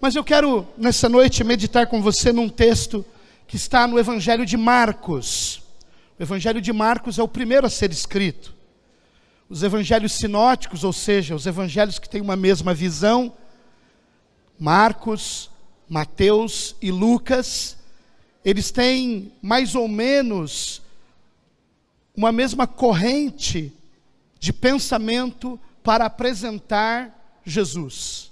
Mas eu quero, nessa noite, meditar com você num texto que está no Evangelho de Marcos. O Evangelho de Marcos é o primeiro a ser escrito. Os evangelhos sinóticos, ou seja, os evangelhos que têm uma mesma visão, Marcos, Mateus e Lucas, eles têm mais ou menos uma mesma corrente de pensamento para apresentar Jesus.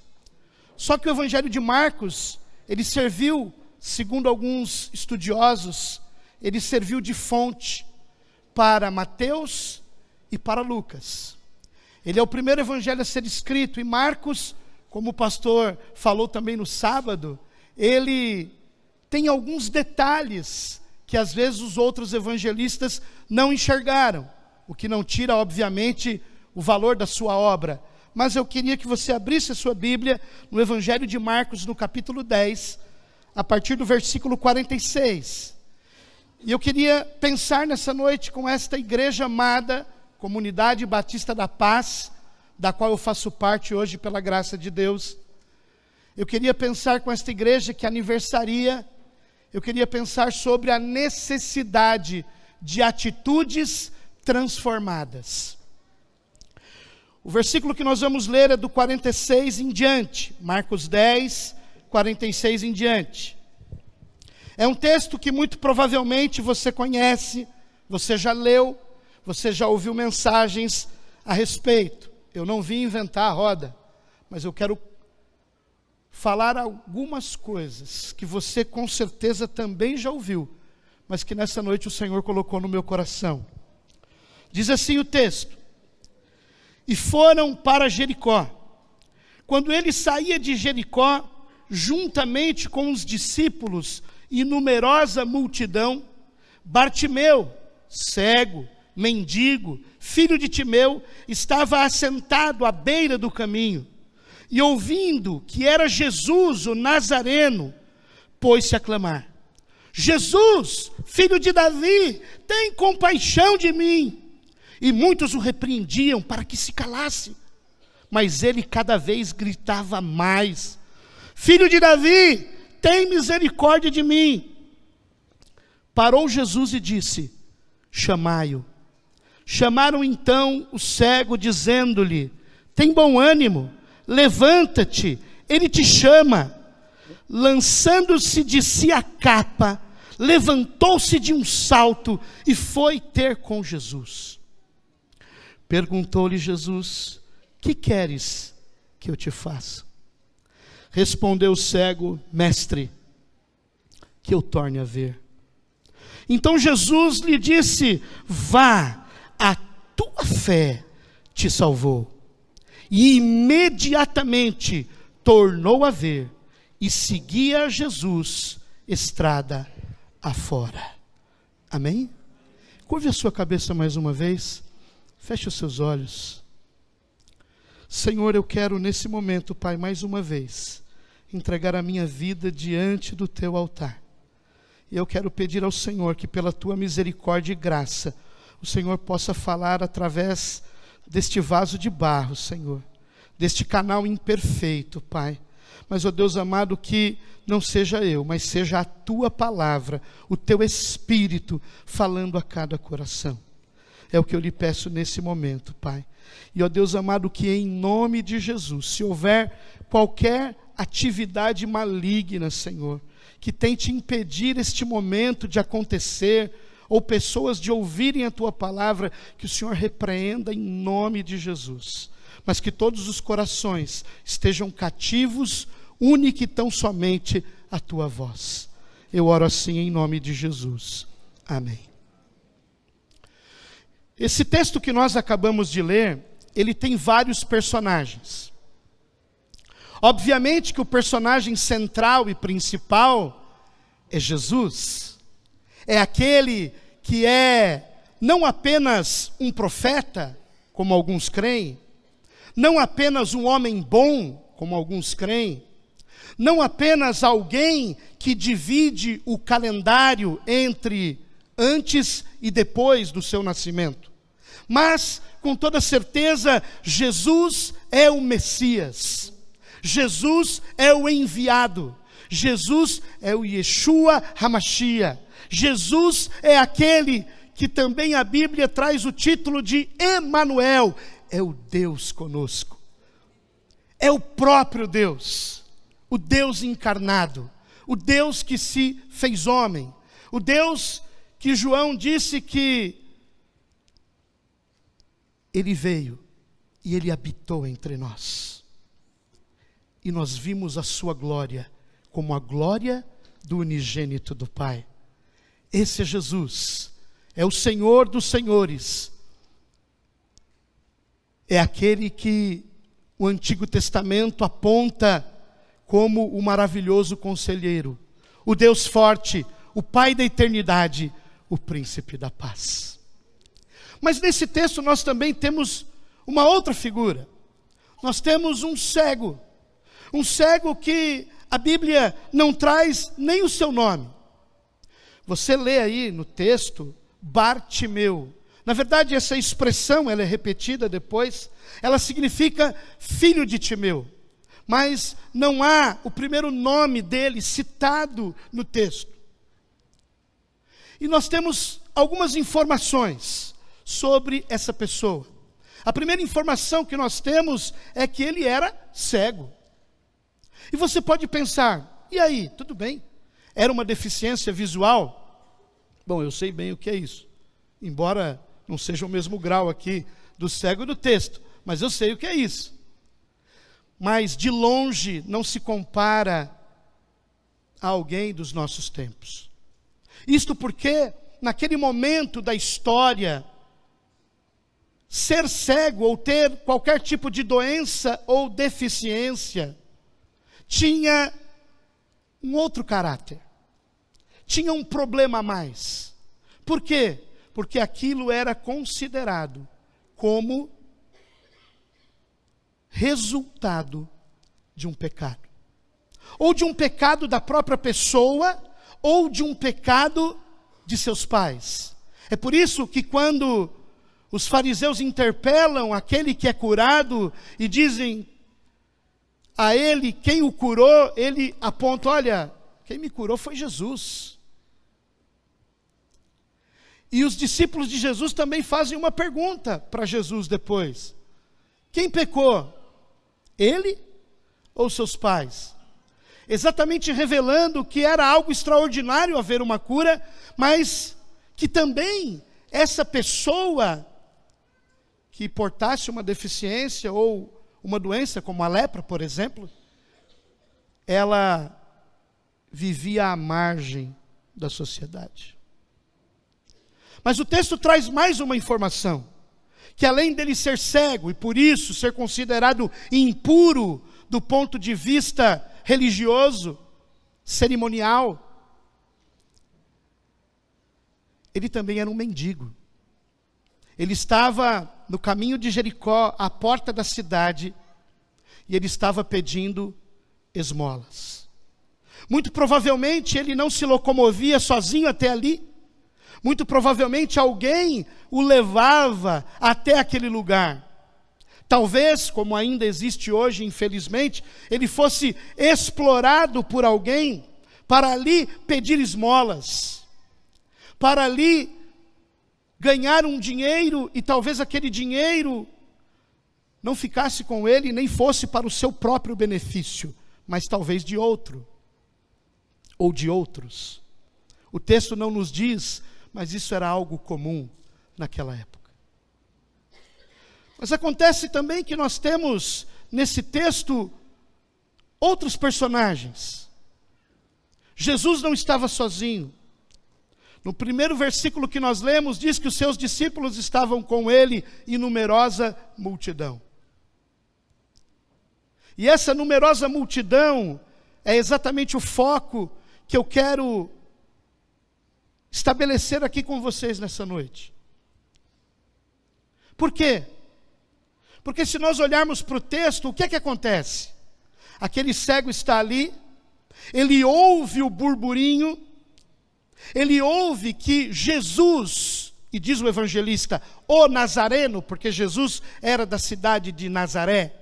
Só que o Evangelho de Marcos, ele serviu, segundo alguns estudiosos, ele serviu de fonte para Mateus e para Lucas. Ele é o primeiro evangelho a ser escrito, e Marcos, como o pastor falou também no sábado, ele tem alguns detalhes que às vezes os outros evangelistas não enxergaram, o que não tira, obviamente, o valor da sua obra. Mas eu queria que você abrisse a sua Bíblia no Evangelho de Marcos, no capítulo 10, a partir do versículo 46. E eu queria pensar nessa noite com esta igreja amada, Comunidade Batista da Paz, da qual eu faço parte hoje pela graça de Deus. Eu queria pensar com esta igreja que aniversaria, eu queria pensar sobre a necessidade de atitudes transformadas. O versículo que nós vamos ler é do 46 em diante, Marcos 10, 46 em diante. É um texto que muito provavelmente você conhece, você já leu, você já ouviu mensagens a respeito. Eu não vim inventar a roda, mas eu quero falar algumas coisas que você com certeza também já ouviu, mas que nessa noite o Senhor colocou no meu coração. Diz assim o texto: e foram para Jericó. Quando ele saía de Jericó, juntamente com os discípulos e numerosa multidão, Bartimeu, cego, mendigo, filho de Timeu, estava assentado à beira do caminho, e ouvindo que era Jesus o Nazareno, pôs-se a clamar: Jesus, filho de Davi, tem compaixão de mim. E muitos o repreendiam para que se calasse, mas ele cada vez gritava mais: Filho de Davi, tem misericórdia de mim. Parou Jesus e disse: chamai-o. Chamaram então o cego, dizendo-lhe: tem bom ânimo, levanta-te, ele te chama. Lançando-se de si a capa, levantou-se de um salto e foi ter com Jesus. Perguntou-lhe Jesus: que queres que eu te faça? Respondeu o cego: mestre, que eu torne a ver. Então Jesus lhe disse: vá, a tua fé te salvou. E imediatamente tornou a ver e seguia Jesus estrada afora. Amém? Curve a sua cabeça mais uma vez. Feche os seus olhos. Senhor, eu quero nesse momento, Pai, mais uma vez, entregar a minha vida diante do Teu altar. E eu quero pedir ao Senhor que pela Tua misericórdia e graça, o Senhor possa falar através deste vaso de barro, Senhor, deste canal imperfeito, Pai. Mas, ó Deus amado, que não seja eu, mas seja a Tua palavra, o Teu Espírito falando a cada coração. É o que eu lhe peço nesse momento, Pai. E, ó Deus amado, que em nome de Jesus, se houver qualquer atividade maligna, Senhor, que tente impedir este momento de acontecer, ou pessoas de ouvirem a Tua palavra, que o Senhor repreenda em nome de Jesus. Mas que todos os corações estejam cativos, única e tão somente a Tua voz. Eu oro assim em nome de Jesus. Amém. Esse texto que nós acabamos de ler, ele tem vários personagens. Obviamente que o personagem central e principal é Jesus. É aquele que é não apenas um profeta, como alguns creem, não apenas um homem bom, como alguns creem, não apenas alguém que divide o calendário entre antes e depois do seu nascimento, mas, com toda certeza, Jesus é o Messias. Jesus é o enviado. Jesus é o Yeshua HaMashiach. Jesus é aquele que também a Bíblia traz o título de Emanuel. É o Deus conosco. É o próprio Deus. O Deus encarnado. O Deus que se fez homem. O Deus que João disse que Ele veio e Ele habitou entre nós. E nós vimos a sua glória como a glória do unigênito do Pai. Esse é Jesus, é o Senhor dos senhores. É aquele que o Antigo Testamento aponta como o maravilhoso conselheiro, o Deus forte, o Pai da eternidade, o príncipe da paz. Mas nesse texto nós também temos uma outra figura. Nós temos um cego que a Bíblia não traz nem o seu nome. Você lê aí no texto, Bartimeu. Na verdade, essa expressão, ela é repetida depois, ela significa filho de Timeu. Mas não há o primeiro nome dele citado no texto. E nós temos algumas informações sobre essa pessoa. A primeira informação que nós temos é que ele era cego. E você pode pensar, e aí, tudo bem? Era uma deficiência visual? Bom, eu sei bem o que é isso. Embora não seja o mesmo grau aqui do cego do texto, mas eu sei o que é isso. Mas de longe não se compara a alguém dos nossos tempos. Isto porque, naquele momento da história, ser cego ou ter qualquer tipo de doença ou deficiência tinha um outro caráter. Tinha um problema a mais. Por quê? Porque aquilo era considerado como resultado de um pecado. Ou de um pecado da própria pessoa, ou de um pecado de seus pais. É por isso que quando os fariseus interpelam aquele que é curado e dizem a ele quem o curou, ele aponta, olha, quem me curou foi Jesus. E os discípulos de Jesus também fazem uma pergunta para Jesus depois. Quem pecou? Ele ou seus pais? Exatamente revelando que era algo extraordinário haver uma cura, mas que também essa pessoa que portasse uma deficiência ou uma doença, como a lepra, por exemplo, ela vivia à margem da sociedade. Mas o texto traz mais uma informação, que além dele ser cego e por isso ser considerado impuro do ponto de vista religioso, cerimonial, ele também era um mendigo. Ele estava no caminho de Jericó, à porta da cidade, e ele estava pedindo esmolas. Muito provavelmente ele não se locomovia sozinho até ali. Muito provavelmente alguém o levava até aquele lugar. Talvez, como ainda existe hoje, infelizmente, ele fosse explorado por alguém para ali pedir esmolas, para ali ganhar um dinheiro e talvez aquele dinheiro não ficasse com ele nem fosse para o seu próprio benefício, mas talvez de outro ou de outros. O texto não nos diz, mas isso era algo comum naquela época. Mas acontece também que nós temos nesse texto outros personagens. Jesus não estava sozinho. No primeiro versículo que nós lemos, diz que os seus discípulos estavam com ele e numerosa multidão. E essa numerosa multidão é exatamente o foco que eu quero estabelecer aqui com vocês nessa noite. Por quê? Porque se nós olharmos para o texto, o que é que acontece? Aquele cego está ali, ele ouve o burburinho, ele ouve que Jesus, e diz o evangelista, o Nazareno, porque Jesus era da cidade de Nazaré,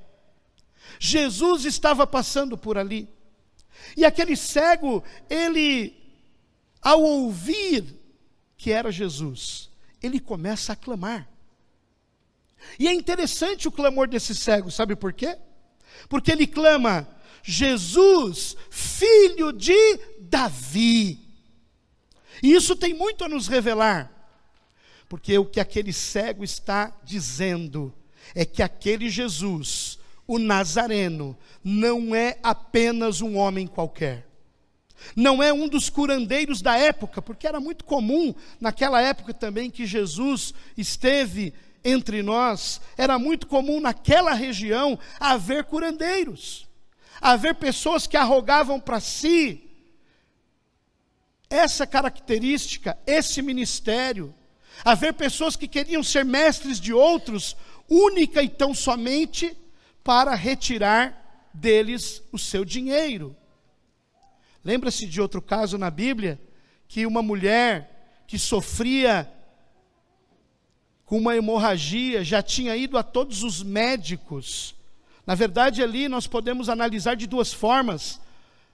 Jesus estava passando por ali. E aquele cego, ele, ao ouvir que era Jesus, ele começa a clamar. E é interessante o clamor desse cego, sabe por quê? Porque ele clama: Jesus, filho de Davi. E isso tem muito a nos revelar, porque o que aquele cego está dizendo é que aquele Jesus, o Nazareno, não é apenas um homem qualquer. Não é um dos curandeiros da época, porque era muito comum naquela época também que Jesus esteve entre nós. Era muito comum naquela região haver curandeiros, haver pessoas que arrogavam para si essa característica, esse ministério, haver pessoas que queriam ser mestres de outros, única e tão somente para retirar deles o seu dinheiro. Lembra-se de outro caso na Bíblia, que uma mulher que sofria com uma hemorragia, já tinha ido a todos os médicos. Na verdade, ali nós podemos analisar de duas formas: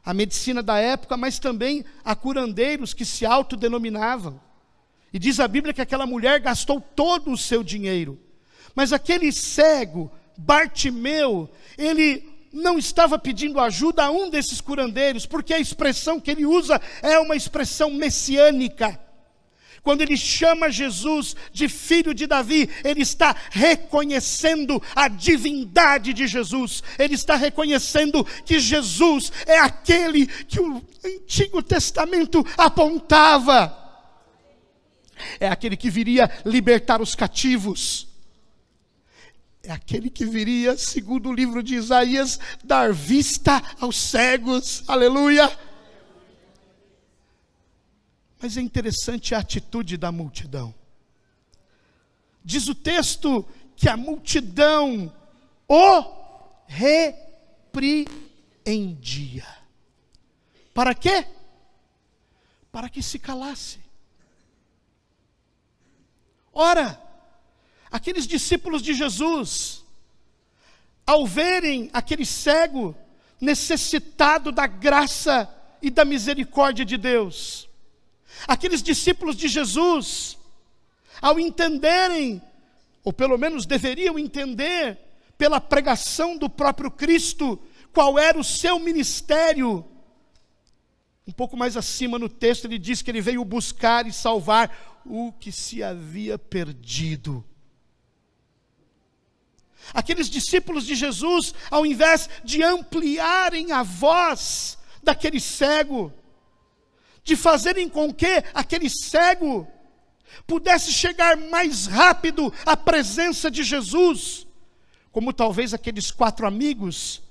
a medicina da época, mas também a curandeiros que se autodenominavam. E diz a Bíblia que aquela mulher gastou todo o seu dinheiro. Mas aquele cego, Bartimeu, ele não estava pedindo ajuda a um desses curandeiros, porque a expressão que ele usa é uma expressão messiânica. Quando ele chama Jesus de filho de Davi, ele está reconhecendo a divindade de Jesus. Ele está reconhecendo que Jesus é aquele que o Antigo Testamento apontava. É aquele que viria libertar os cativos. É aquele que viria, segundo o livro de Isaías, dar vista aos cegos. Aleluia! Mas é interessante a atitude da multidão. Diz o texto que a multidão o repreendia. Para quê? Para que se calasse. Ora, aqueles discípulos de Jesus, ao verem aquele cego necessitado da graça e da misericórdia de Deus, aqueles discípulos de Jesus, ao entenderem, ou pelo menos deveriam entender, pela pregação do próprio Cristo, qual era o seu ministério. Um pouco mais acima no texto ele diz que ele veio buscar e salvar o que se havia perdido. Aqueles discípulos de Jesus, ao invés de ampliarem a voz daquele cego, de fazerem com que aquele cego pudesse chegar mais rápido à presença de Jesus, como talvez aqueles 4 amigos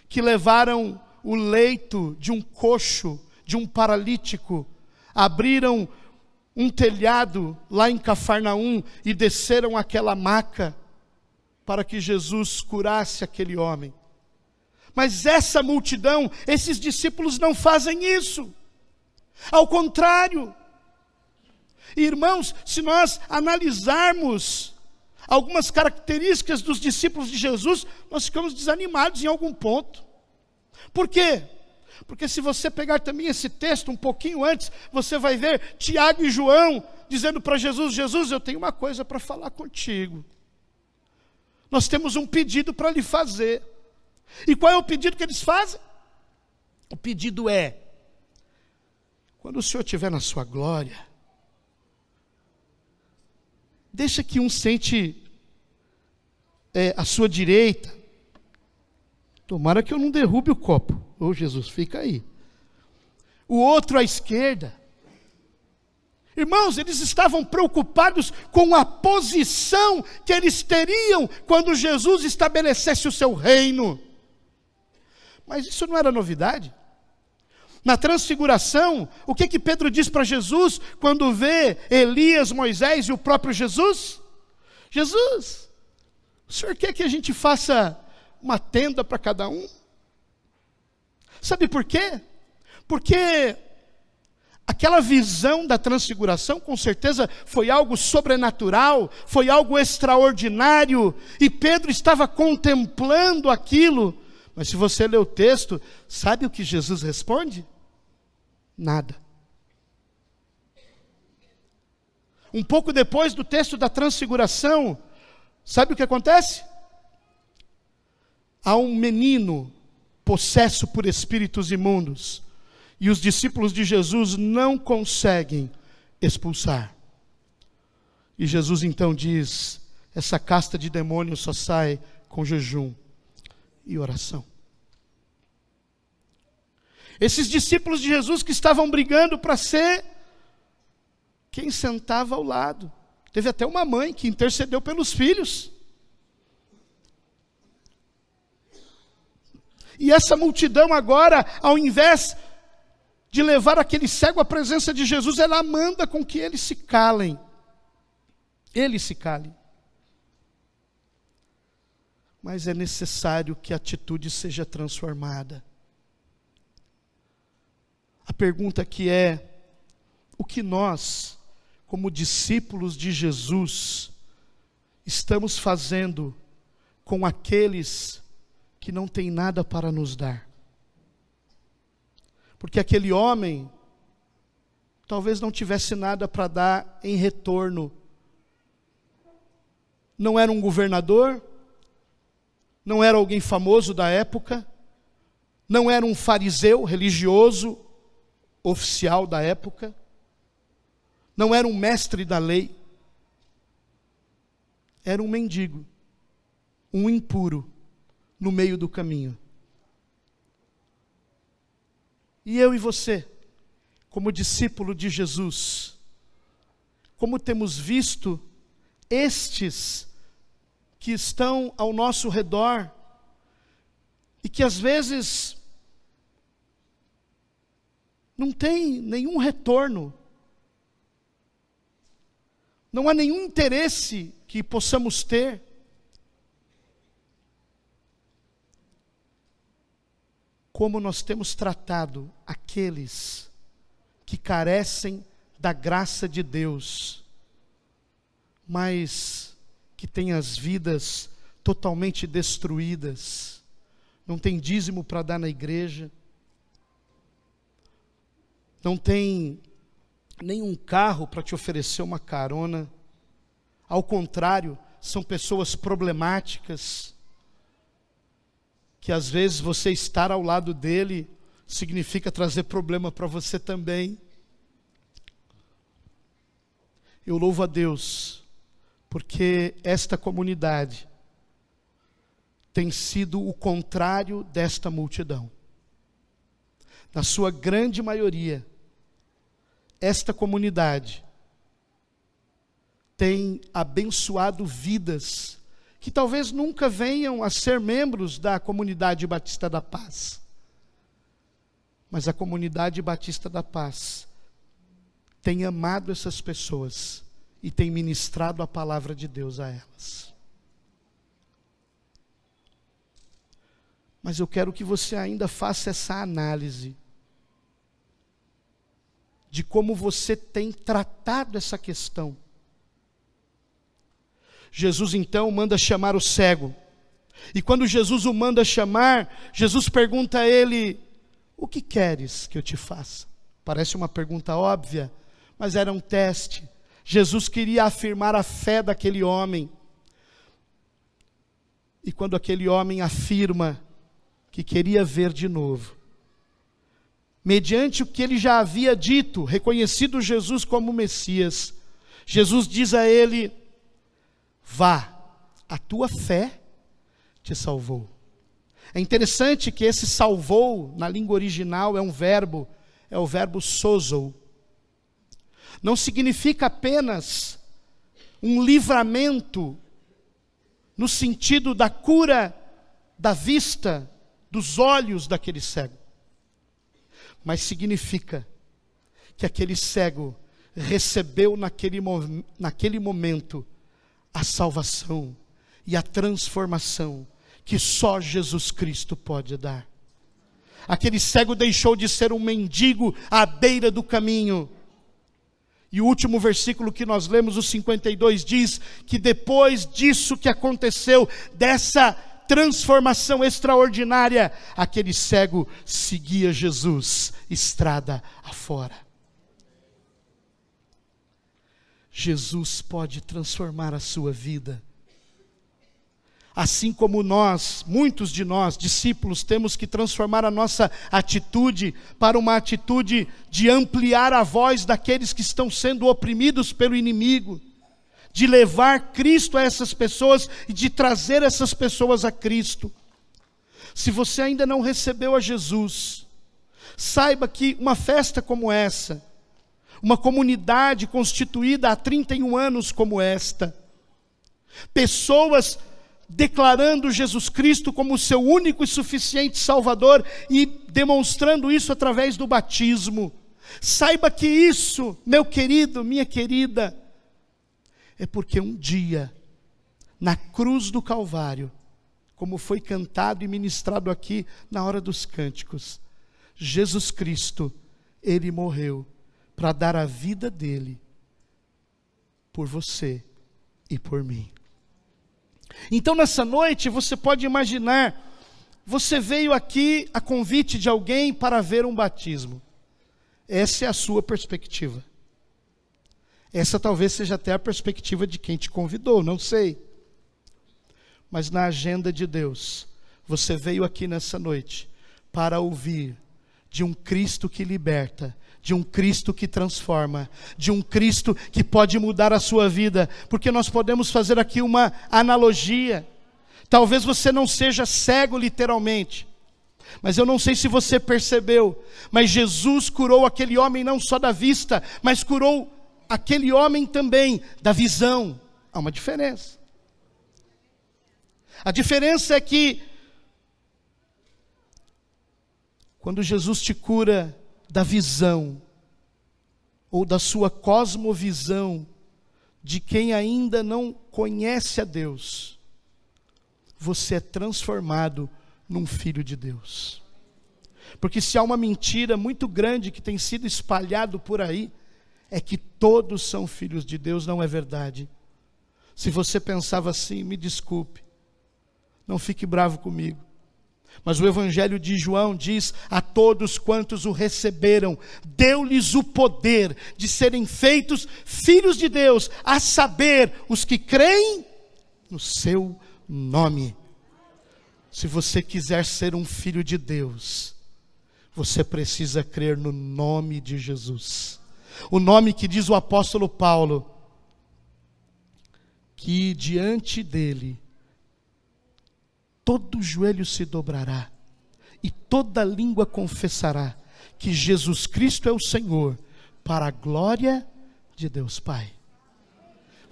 que levaram o leito de um coxo, de um paralítico, abriram um telhado lá em Cafarnaum e desceram aquela maca para que Jesus curasse aquele homem. Mas essa multidão, esses discípulos não fazem isso. Ao contrário, irmãos, se nós analisarmos algumas características dos discípulos de Jesus, nós ficamos desanimados em algum ponto. Por quê? Porque se você pegar também esse texto um pouquinho antes, você vai ver Tiago e João dizendo para Jesus: Jesus, eu tenho uma coisa para falar contigo. Nós temos um pedido para lhe fazer. E qual é o pedido que eles fazem? O pedido é: quando o Senhor estiver na sua glória, deixa que um sente à sua direita. Tomara que eu não derrube o copo. Ô Jesus, fica aí. O outro à esquerda. Irmãos, eles estavam preocupados com a posição que eles teriam quando Jesus estabelecesse o seu reino. Mas isso não era novidade. Na transfiguração, o que Pedro diz para Jesus quando vê Elias, Moisés e o próprio Jesus? Jesus, o Senhor quer que a gente faça uma tenda para cada um? Sabe por quê? Porque aquela visão da transfiguração, com certeza, foi algo sobrenatural, foi algo extraordinário, e Pedro estava contemplando aquilo, Mas se você ler o texto, sabe o que Jesus responde? Nada. Um pouco depois do texto da transfiguração, sabe o que acontece? Há um menino possesso por espíritos imundos, e os discípulos de Jesus não conseguem expulsar. E Jesus então diz: essa casta de demônios só sai com jejum e oração. Esses discípulos de Jesus que estavam brigando para ser quem sentava ao lado. Teve até uma mãe que intercedeu pelos filhos. E essa multidão agora, ao invés de levar aquele cego à presença de Jesus, ela manda com que eles se calem. Ele se cale. Mas é necessário que a atitude seja transformada. A pergunta aqui é: o que nós, como discípulos de Jesus, estamos fazendo com aqueles que não têm nada para nos dar? Porque aquele homem talvez não tivesse nada para dar em retorno. Não era um governador, não era alguém famoso da época, não era um fariseu religioso oficial da época, não era um mestre da lei, era um mendigo, um impuro no meio do caminho. E eu e você, como discípulo de Jesus, como temos visto estes que estão ao nosso redor e que às vezes não tem nenhum retorno, não há nenhum interesse que possamos ter. Como nós temos tratado aqueles que carecem da graça de Deus, mas que têm as vidas totalmente destruídas, não tem dízimo para dar na igreja, não tem nenhum carro para te oferecer uma carona, ao contrário, são pessoas problemáticas, que às vezes você estar ao lado dele significa trazer problema para você também. Eu louvo a Deus, porque esta comunidade tem sido o contrário desta multidão. Na sua grande maioria, esta comunidade tem abençoado vidas que talvez nunca venham a ser membros da Comunidade Batista da Paz. Mas a Comunidade Batista da Paz tem amado essas pessoas e tem ministrado a palavra de Deus a elas. Mas eu quero que você ainda faça essa análise de como você tem tratado essa questão. Jesus então manda chamar o cego. E quando Jesus o manda chamar, Jesus pergunta a ele: o que queres que eu te faça? Parece uma pergunta óbvia, mas era um teste. Jesus queria afirmar a fé daquele homem. E quando aquele homem afirma que queria ver de novo, mediante o que ele já havia dito, reconhecido Jesus como Messias, Jesus diz a ele: vá, a tua fé te salvou. É interessante que esse salvou, na língua original, é o verbo sozo. Não significa apenas um livramento, no sentido da cura da vista, dos olhos daquele cego. Mas significa que aquele cego recebeu naquele momento a salvação e a transformação que só Jesus Cristo pode dar. Aquele cego deixou de ser um mendigo à beira do caminho. E o último versículo que nós lemos, o 52, diz que depois disso que aconteceu, dessa transformação extraordinária, aquele cego seguia Jesus estrada afora. Jesus pode transformar a sua vida. Assim como nós, muitos de nós, discípulos, temos que transformar a nossa atitude para uma atitude de ampliar a voz daqueles que estão sendo oprimidos pelo inimigo, de levar Cristo a essas pessoas e de trazer essas pessoas a Cristo. Se você ainda não recebeu a Jesus, saiba que uma festa como essa, uma comunidade constituída há 31 anos como esta, pessoas declarando Jesus Cristo como seu único e suficiente Salvador e demonstrando isso através do batismo. Saiba que isso, meu querido, minha querida, é porque um dia, na cruz do Calvário, como foi cantado e ministrado aqui na hora dos cânticos, Jesus Cristo, Ele morreu para dar a vida dele por você e por mim. Então nessa noite você pode imaginar, você veio aqui a convite de alguém para ver um batismo. Essa é a sua perspectiva. Essa talvez seja até a perspectiva de quem te convidou, não sei. Mas na agenda de Deus, você veio aqui nessa noite para ouvir de um Cristo que liberta, de um Cristo que transforma, de um Cristo que pode mudar a sua vida, porque nós podemos fazer aqui uma analogia. Talvez você não seja cego literalmente, mas eu não sei se você percebeu, mas Jesus curou aquele homem não só da vista, mas curou aquele homem também da visão. Há uma diferença. A diferença é que quando Jesus te cura da visão, ou da sua cosmovisão, de quem ainda não conhece a Deus, você é transformado num filho de Deus. Porque se há uma mentira muito grande que tem sido espalhado por aí, é que todos são filhos de Deus. Não é verdade. Se você pensava assim, me desculpe, não fique bravo comigo. Mas o Evangelho de João diz: a todos quantos o receberam, deu-lhes o poder de serem feitos filhos de Deus, a saber, os que creem no seu nome. Se você quiser ser um filho de Deus, você precisa crer no nome de Jesus. O nome que diz o apóstolo Paulo, que diante dele todo joelho se dobrará e toda língua confessará que Jesus Cristo é o Senhor, para a glória de Deus Pai.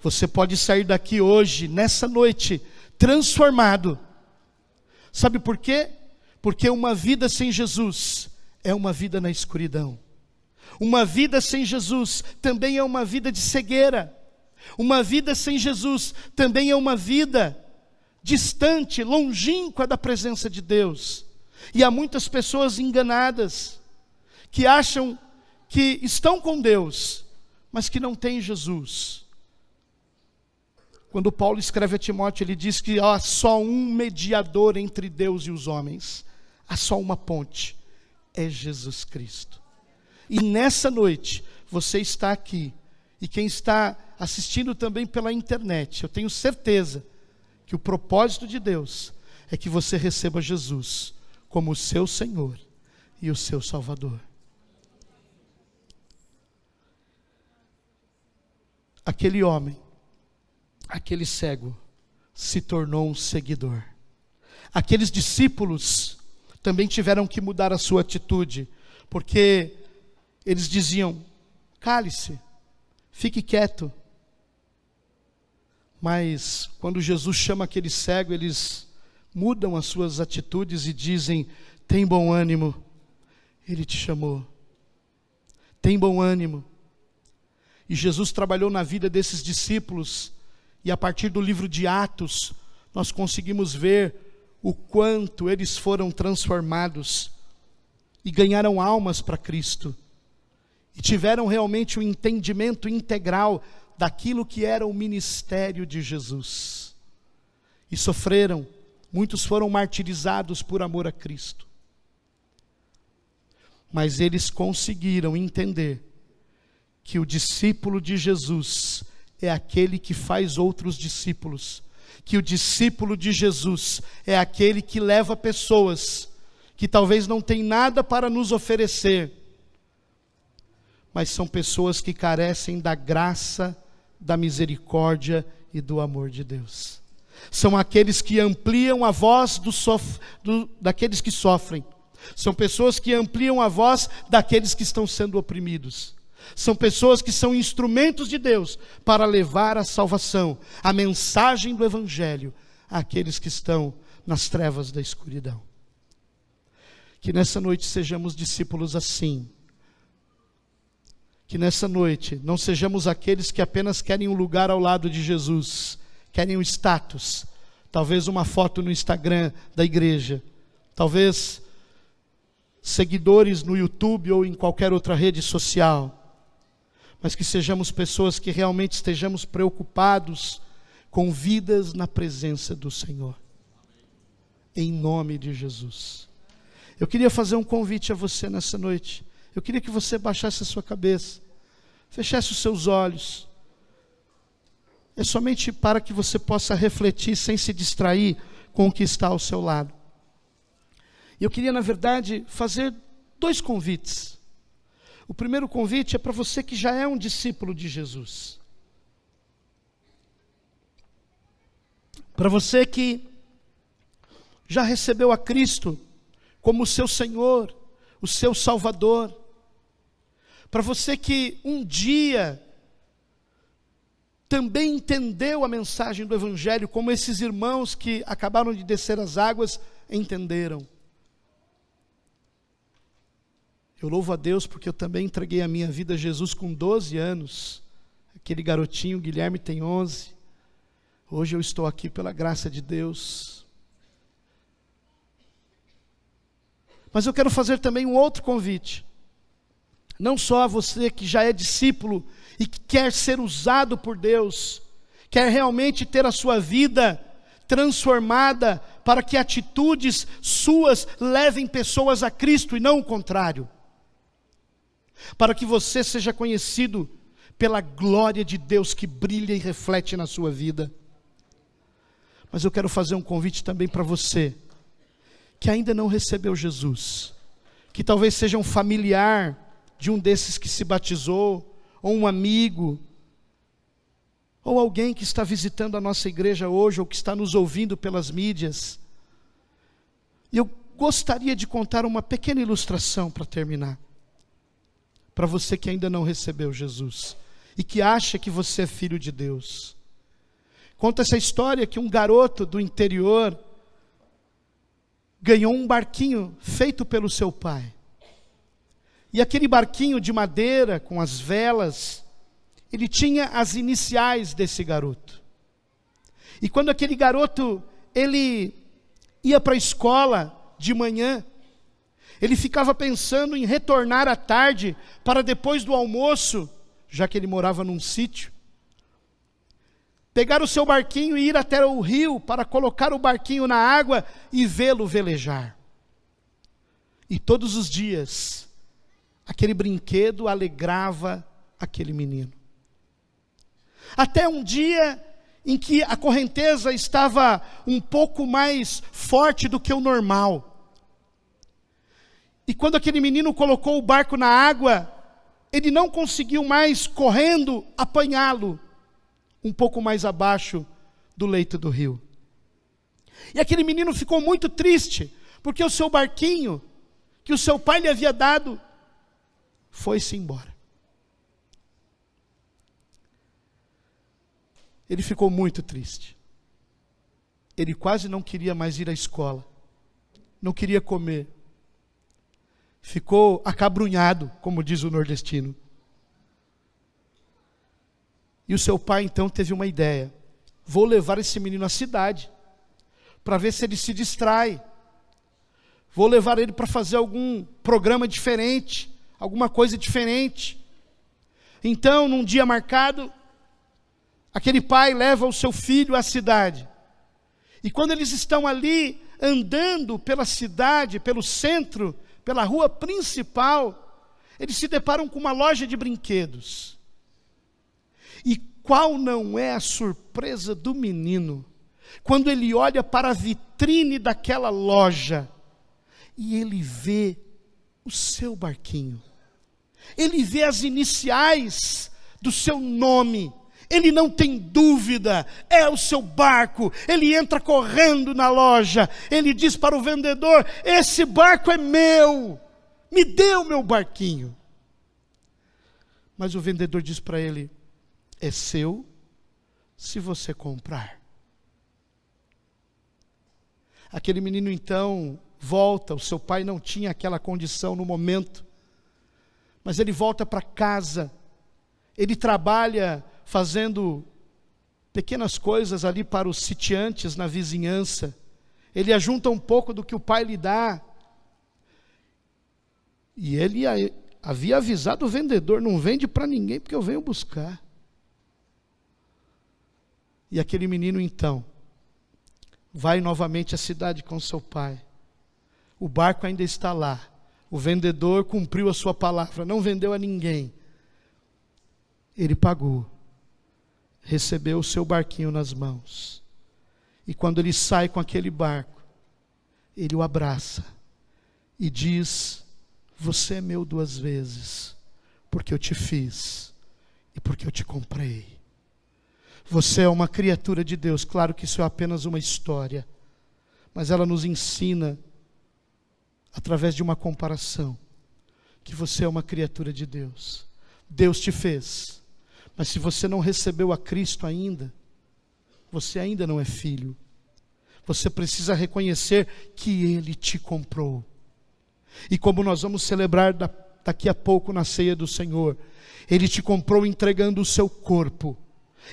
Você pode sair daqui hoje, nessa noite, transformado. Sabe por quê? Porque uma vida sem Jesus é uma vida na escuridão. Uma vida sem Jesus também é uma vida de cegueira. Uma vida sem Jesus também é uma vida distante, longínqua da presença de Deus. E há muitas pessoas enganadas, que acham que estão com Deus, mas que não têm Jesus. Quando Paulo escreve a Timóteo, ele diz que há só um mediador entre Deus e os homens. Há só uma ponte, é Jesus Cristo. E nessa noite, você está aqui, e quem está assistindo também pela internet, eu tenho certeza que o propósito de Deus é que você receba Jesus como o seu Senhor e o seu Salvador. Aquele homem, aquele cego, se tornou um seguidor. Aqueles discípulos também tiveram que mudar a sua atitude, porque eles diziam: cale-se, fique quieto. Mas quando Jesus chama aquele cego, eles mudam as suas atitudes e dizem: tem bom ânimo, Ele te chamou. Tem bom ânimo. E Jesus trabalhou na vida desses discípulos, e a partir do livro de Atos, nós conseguimos ver o quanto eles foram transformados e ganharam almas para Cristo. E tiveram realmente um entendimento integral daquilo que era o ministério de Jesus. E sofreram Muitos foram martirizados por amor a Cristo. Mas eles conseguiram entender que o discípulo de Jesus é aquele que faz outros discípulos. Que o discípulo de Jesus é aquele que leva pessoas que talvez não têm nada para nos oferecer, mas são pessoas que carecem da graça, da misericórdia e do amor de Deus. São aqueles que ampliam a voz daqueles que sofrem. São pessoas que ampliam a voz daqueles que estão sendo oprimidos. São pessoas que são instrumentos de Deus para levar a salvação, a mensagem do Evangelho àqueles que estão nas trevas da escuridão. Que nessa noite sejamos discípulos assim. Que nessa noite não sejamos aqueles que apenas querem um lugar ao lado de Jesus, querem um status, talvez uma foto no Instagram da igreja, talvez seguidores no YouTube ou em qualquer outra rede social, mas que sejamos pessoas que realmente estejamos preocupados com vidas na presença do Senhor. Em nome de Jesus. Eu queria fazer um convite a você nessa noite. Eu queria que você baixasse a sua cabeça, fechasse os seus olhos. É somente para que você possa refletir sem se distrair com o que está ao seu lado. E eu queria, na verdade, fazer 2 convites. O primeiro convite é para você que já é um discípulo de Jesus. Para você que já recebeu a Cristo como o seu Senhor, o seu Salvador. Para você que um dia também entendeu a mensagem do Evangelho, como esses irmãos que acabaram de descer as águas entenderam. Eu louvo a Deus porque eu também entreguei a minha vida a Jesus com 12 anos. Aquele garotinho, Guilherme, tem 11. Hoje eu estou aqui pela graça de Deus. Mas eu quero fazer também um outro convite. Não só a você que já é discípulo e que quer ser usado por Deus, quer realmente ter a sua vida transformada para que atitudes suas levem pessoas a Cristo e não o contrário. Para que você seja conhecido pela glória de Deus que brilha e reflete na sua vida. Mas eu quero fazer um convite também para você que ainda não recebeu Jesus, que talvez seja um familiar de um desses que se batizou, ou um amigo, ou alguém que está visitando a nossa igreja hoje, ou que está nos ouvindo pelas mídias. E eu gostaria de contar uma pequena ilustração para terminar. Para você que ainda não recebeu Jesus e que acha que você é filho de Deus. Conta essa história que um garoto do interior ganhou um barquinho feito pelo seu pai. E aquele barquinho de madeira com as velas, ele tinha as iniciais desse garoto. E quando aquele garoto, ele ia para a escola de manhã, ele ficava pensando em retornar à tarde para depois do almoço, já que ele morava num sítio, pegar o seu barquinho e ir até o rio para colocar o barquinho na água e vê-lo velejar. E todos os dias, aquele brinquedo alegrava aquele menino. Até um dia em que a correnteza estava um pouco mais forte do que o normal. E quando aquele menino colocou o barco na água, ele não conseguiu mais, correndo, apanhá-lo um pouco mais abaixo do leito do rio. E aquele menino ficou muito triste, porque o seu barquinho, que o seu pai lhe havia dado, foi-se embora. Ele ficou muito triste. Ele quase não queria mais ir à escola, não queria comer. Ficou acabrunhado, como diz o nordestino. E o seu pai então teve uma ideia: vou levar esse menino à cidade, para ver se ele se distrai. Vou levar ele para fazer algum programa diferente, alguma coisa diferente. Então, num dia marcado, aquele pai leva o seu filho à cidade. E quando eles estão ali andando pela cidade, pelo centro, pela rua principal, eles se deparam com uma loja de brinquedos. E qual não é a surpresa do menino, quando ele olha para a vitrine daquela loja, e ele vê o seu barquinho, ele vê as iniciais do seu nome, ele não tem dúvida, é o seu barco. Ele entra correndo na loja, ele diz para o vendedor: esse barco é meu, me dê o meu barquinho. Mas o vendedor diz para ele: é seu se você comprar. Aquele menino então volta, o seu pai não tinha aquela condição no momento, mas ele volta para casa, ele trabalha fazendo pequenas coisas ali para os sitiantes na vizinhança, ele ajunta um pouco do que o pai lhe dá, e ele havia avisado o vendedor: não vende para ninguém porque eu venho buscar. E aquele menino então vai novamente à cidade com seu pai, o barco ainda está lá, o vendedor cumpriu a sua palavra, não vendeu a ninguém, ele pagou, recebeu o seu barquinho nas mãos, e quando ele sai com aquele barco, ele o abraça e diz: você é meu 2 vezes, porque eu te fiz e porque eu te comprei. Você é uma criatura de Deus. Claro que isso é apenas uma história, mas ela nos ensina, através de uma comparação, que você é uma criatura de Deus. Deus te fez, mas se você não recebeu a Cristo ainda, você ainda não é filho. Você precisa reconhecer que Ele te comprou. E como nós vamos celebrar daqui a pouco na ceia do Senhor, Ele te comprou entregando o seu corpo,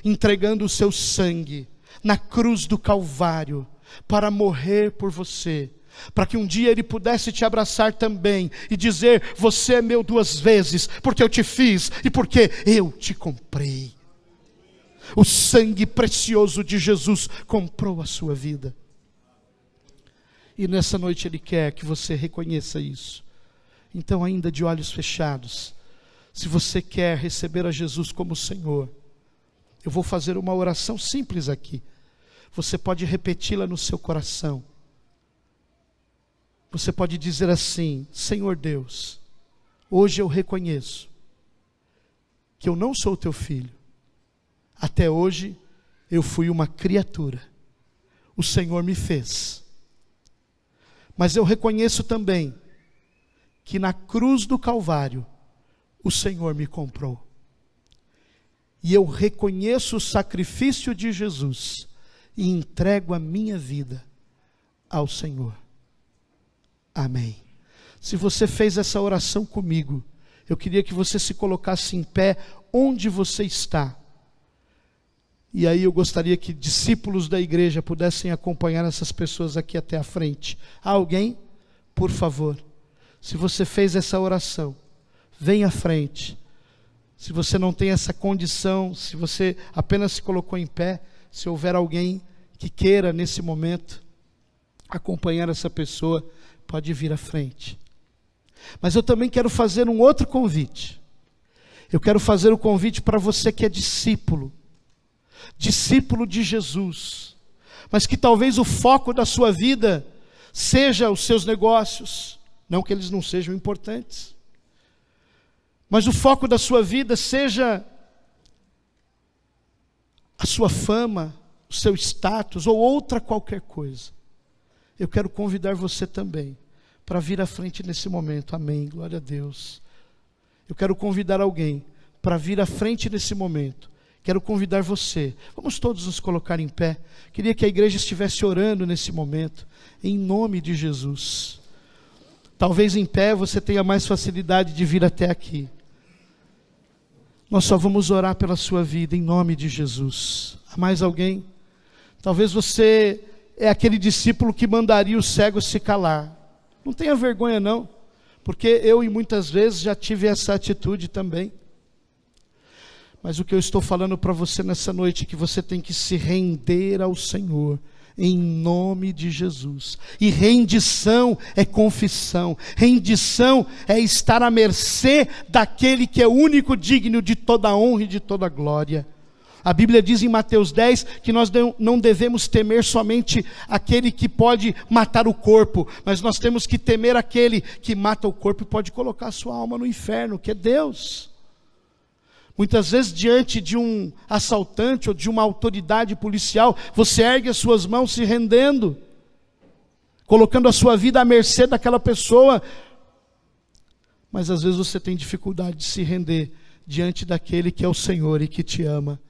entregando o seu sangue na cruz do Calvário, para morrer por você, para que um dia Ele pudesse te abraçar também e dizer: você é meu 2 vezes, porque eu te fiz e porque eu te comprei. O sangue precioso de Jesus comprou a sua vida. E nessa noite Ele quer que você reconheça isso. Então, ainda de olhos fechados, se você quer receber a Jesus como Senhor, eu vou fazer uma oração simples aqui. Você pode repeti-la no seu coração. Você pode dizer assim: Senhor Deus, hoje eu reconheço que eu não sou teu filho. Até hoje eu fui uma criatura. O Senhor me fez. Mas eu reconheço também que na cruz do Calvário o Senhor me comprou. E eu reconheço o sacrifício de Jesus e entrego a minha vida ao Senhor. Amém. Se você fez essa oração comigo, eu queria que você se colocasse em pé onde você está. E aí eu gostaria que discípulos da igreja pudessem acompanhar essas pessoas aqui até a frente. Há alguém? Por favor. Se você fez essa oração, vem à frente. Se você não tem essa condição, se você apenas se colocou em pé, se houver alguém que queira nesse momento acompanhar essa pessoa, pode vir à frente. Mas eu também quero fazer um outro convite. Eu quero fazer o convite para você que é discípulo de Jesus, mas que talvez o foco da sua vida seja os seus negócios, não que eles não sejam importantes, mas o foco da sua vida seja a sua fama, o seu status ou outra qualquer coisa. Eu quero convidar você também para vir à frente nesse momento. Amém, glória a Deus. Eu quero convidar alguém para vir à frente nesse momento. Quero convidar você. Vamos todos nos colocar em pé. Queria que a igreja estivesse orando nesse momento, em nome de Jesus. Talvez em pé você tenha mais facilidade de vir até aqui. Nós só vamos orar pela sua vida, em nome de Jesus. Há mais alguém? Talvez você é aquele discípulo que mandaria o cego se calar. Não tenha vergonha não, porque eu e muitas vezes já tive essa atitude também. Mas o que eu estou falando para você nessa noite é que você tem que se render ao Senhor, em nome de Jesus. E rendição é confissão, rendição é estar à mercê daquele que é o único digno de toda honra e de toda glória. A Bíblia diz em Mateus 10 que nós não devemos temer somente aquele que pode matar o corpo, mas nós temos que temer aquele que mata o corpo e pode colocar a sua alma no inferno, que é Deus. Muitas vezes, diante de um assaltante ou de uma autoridade policial, você ergue as suas mãos se rendendo, colocando a sua vida à mercê daquela pessoa. Mas às vezes você tem dificuldade de se render diante daquele que é o Senhor e que te ama.